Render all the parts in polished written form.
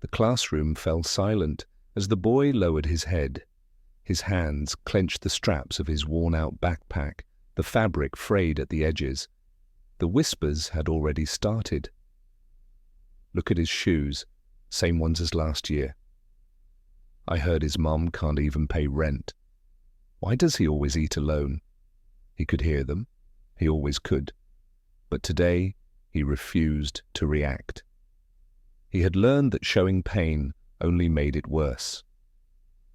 The classroom fell silent as the boy lowered his head. His hands clenched the straps of his worn-out backpack, the fabric frayed at the edges. The whispers had already started. Look at his shoes, same ones as last year. I heard his mom can't even pay rent. Why does he always eat alone? He could hear them. He always could. But today, he refused to react. He had learned that showing pain only made it worse.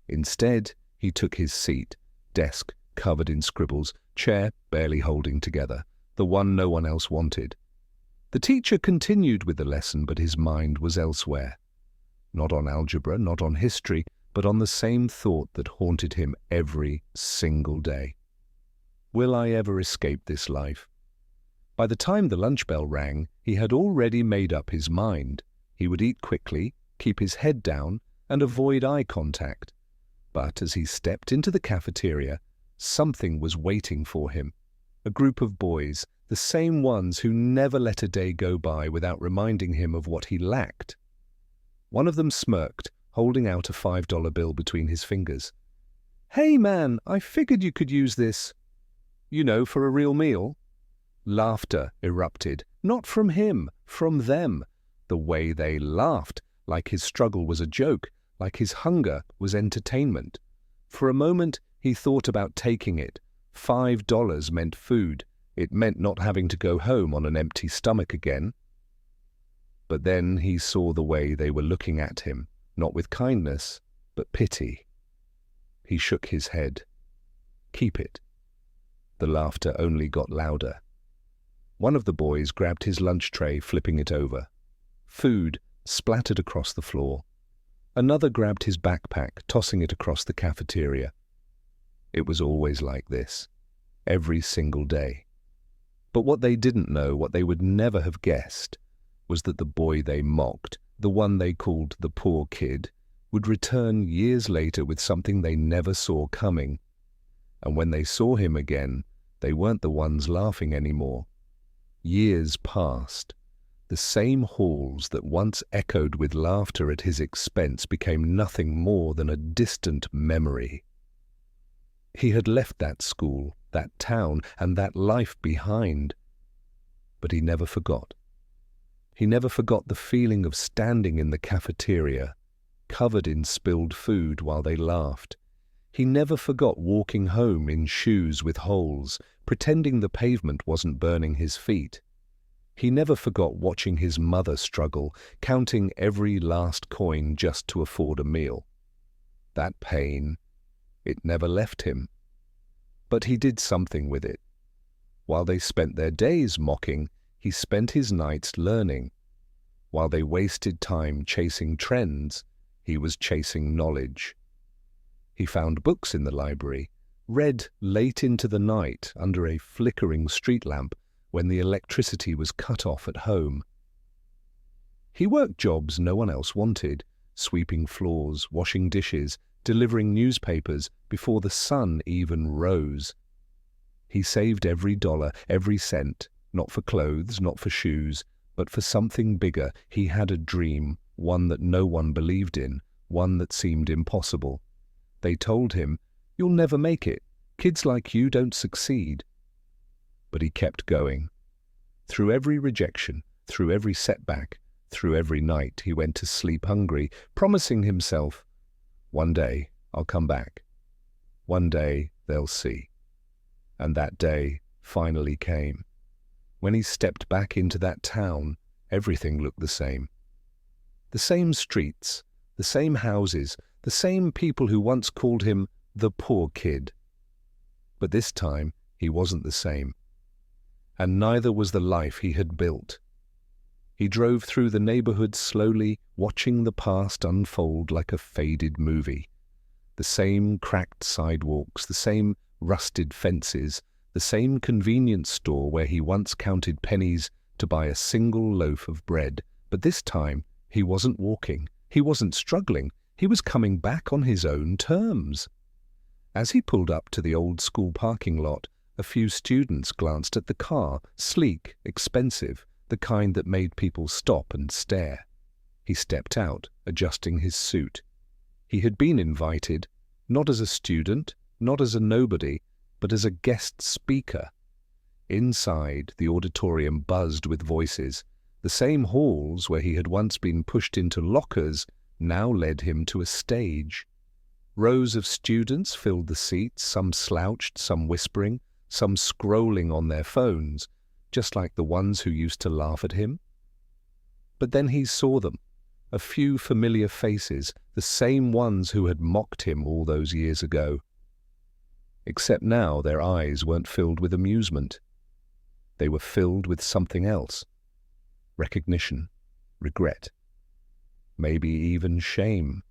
Instead, he took his seat, desk covered in scribbles, chair barely holding together, the one no one else wanted. The teacher continued with the lesson, but his mind was elsewhere. Not on algebra, not on history, but on the same thought that haunted him every single day. Will I ever escape this life? By the time the lunch bell rang, he had already made up his mind. He would eat quickly, keep his head down, and avoid eye contact. But as he stepped into the cafeteria, something was waiting for him. A group of boys, the same ones who never let a day go by without reminding him of what he lacked. One of them smirked, holding out a $5 bill between his fingers. "Hey man, I figured you could use this. You know, for a real meal." Laughter erupted, not from him, from them. The way they laughed, like his struggle was a joke, like his hunger was entertainment. For a moment, he thought about taking it. $5 meant food. It meant not having to go home on an empty stomach again. But then he saw the way they were looking at him, not with kindness, but pity. He shook his head. Keep it. The laughter only got louder. One of the boys grabbed his lunch tray, flipping it over. Food splattered across the floor. Another grabbed his backpack, tossing it across the cafeteria. It was always like this, every single day. But what they didn't know, what they would never have guessed, was that the boy they mocked, the one they called the poor kid, would return years later with something they never saw coming. And when they saw him again, they weren't the ones laughing anymore. Years passed. The same halls that once echoed with laughter at his expense became nothing more than a distant memory. He had left that school, that town, and that life behind. But he never forgot. He never forgot the feeling of standing in the cafeteria, covered in spilled food while they laughed. He never forgot walking home in shoes with holes, pretending the pavement wasn't burning his feet. He never forgot watching his mother struggle, counting every last coin just to afford a meal. That pain, it never left him. But he did something with it. While they spent their days mocking, he spent his nights learning. While they wasted time chasing trends, he was chasing knowledge. He found books in the library, read late into the night under a flickering street lamp when the electricity was cut off at home. He worked jobs no one else wanted, sweeping floors, washing dishes, delivering newspapers before the sun even rose. He saved every dollar, every cent, not for clothes, not for shoes, but for something bigger. He had a dream, one that no one believed in, one that seemed impossible. They told him, "You'll never make it. Kids like you don't succeed." But he kept going. Through every rejection, through every setback, through every night, he went to sleep hungry, promising himself, "One day I'll come back. One day they'll see." And that day finally came. When he stepped back into that town, everything looked the same. The same streets, the same houses, the same people who once called him the poor kid. But this time he wasn't the same. And neither was the life he had built. He drove through the neighborhood slowly, watching the past unfold like a faded movie. The same cracked sidewalks, the same rusted fences, the same convenience store where he once counted pennies to buy a single loaf of bread. But this time, he wasn't walking, he wasn't struggling, he was coming back on his own terms. As he pulled up to the old school parking lot, a few students glanced at the car, sleek, expensive, the kind that made people stop and stare. He stepped out, adjusting his suit. He had been invited, not as a student, not as a nobody, but as a guest speaker. Inside, the auditorium buzzed with voices. The same halls where he had once been pushed into lockers now led him to a stage. Rows of students filled the seats, some slouched, some whispering, some scrolling on their phones, just like the ones who used to laugh at him. But then he saw them, a few familiar faces, the same ones who had mocked him all those years ago. Except now their eyes weren't filled with amusement. They were filled with something else. Recognition, regret, maybe even shame.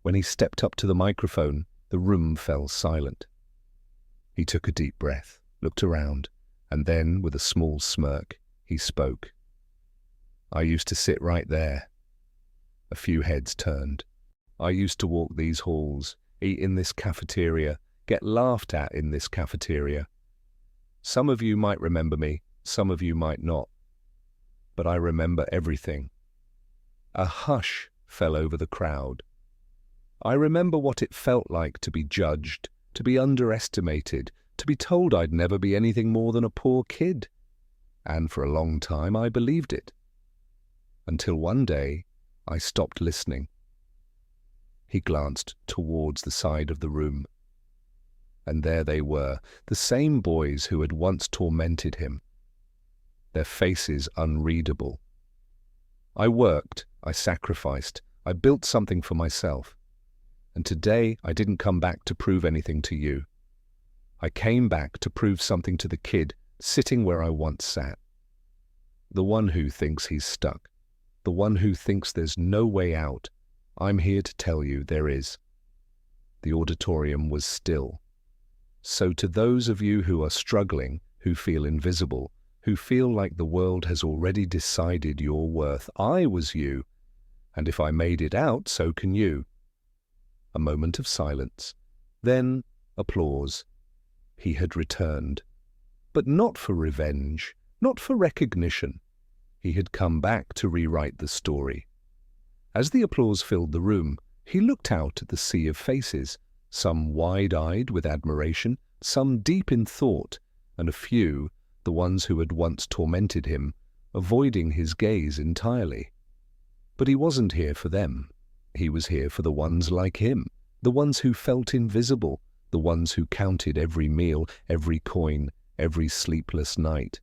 When he stepped up to the microphone, the room fell silent. He took a deep breath, looked around, and then, with a small smirk, he spoke. "I used to sit right there." A few heads turned. "I used to walk these halls, eat in this cafeteria, get laughed at in this cafeteria. Some of you might remember me, some of you might not. But I remember everything." A hush fell over the crowd. "I remember what it felt like to be judged, to be underestimated, to be told I'd never be anything more than a poor kid. And for a long time I believed it. Until one day I stopped listening." He glanced towards the side of the room. And there they were, the same boys who had once tormented him. Their faces unreadable. "I worked, I sacrificed, I built something for myself. And today I didn't come back to prove anything to you. I came back to prove something to the kid sitting where I once sat. The one who thinks he's stuck, the one who thinks there's no way out. I'm here to tell you there is." The auditorium was still. So to those of you who are struggling, who feel invisible, who feel like the world has already decided your worth, I was you, and if I made it out, so can you. A moment of silence, then applause. He had returned, but not for revenge, not for recognition. He had come back to rewrite the story. As the applause filled the room, he looked out at the sea of faces, some wide-eyed with admiration, some deep in thought, and a few, the ones who had once tormented him, avoiding his gaze entirely. But he wasn't here for them. He was here for the ones like him, the ones who felt invisible, the ones who counted every meal, every coin, every sleepless night.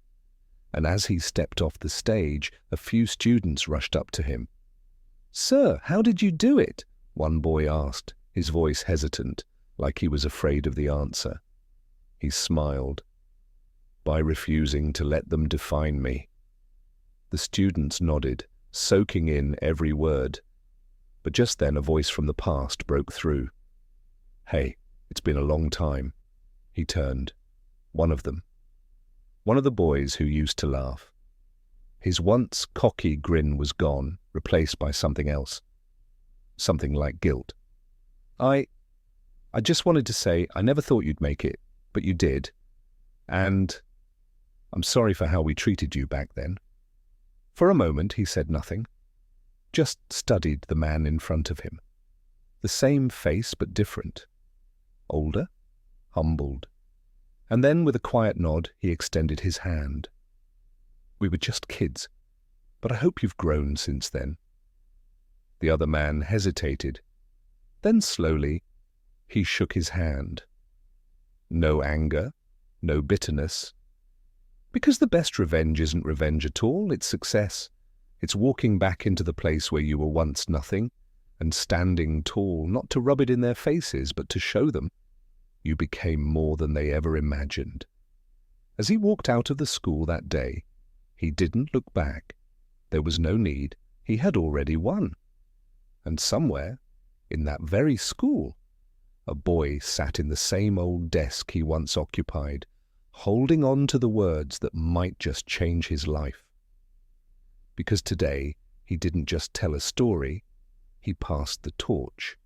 And as he stepped off the stage, a few students rushed up to him. "Sir, how did you do it?" one boy asked, his voice hesitant, like he was afraid of the answer. He smiled. "By refusing to let them define me." The students nodded, soaking in every word. But just then a voice from the past broke through. "Hey, it's been a long time." He turned. One of them. One of the boys who used to laugh. His once cocky grin was gone, replaced by something else. Something like guilt. I just wanted to say I never thought you'd make it, but you did. And I'm sorry for how we treated you back then." For a moment he said nothing, just studied the man in front of him. The same face but different. Older, humbled. And then with a quiet nod he extended his hand. "We were just kids, but I hope you've grown since then." The other man hesitated. Then slowly he shook his hand. No anger, no bitterness. Because the best revenge isn't revenge at all, it's success. It's walking back into the place where you were once nothing, and standing tall, not to rub it in their faces, but to show them you became more than they ever imagined. As he walked out of the school that day, he didn't look back. There was no need. He had already won. And somewhere, in that very school, a boy sat in the same old desk he once occupied, holding on to the words that might just change his life. Because today he didn't just tell a story, he passed the torch.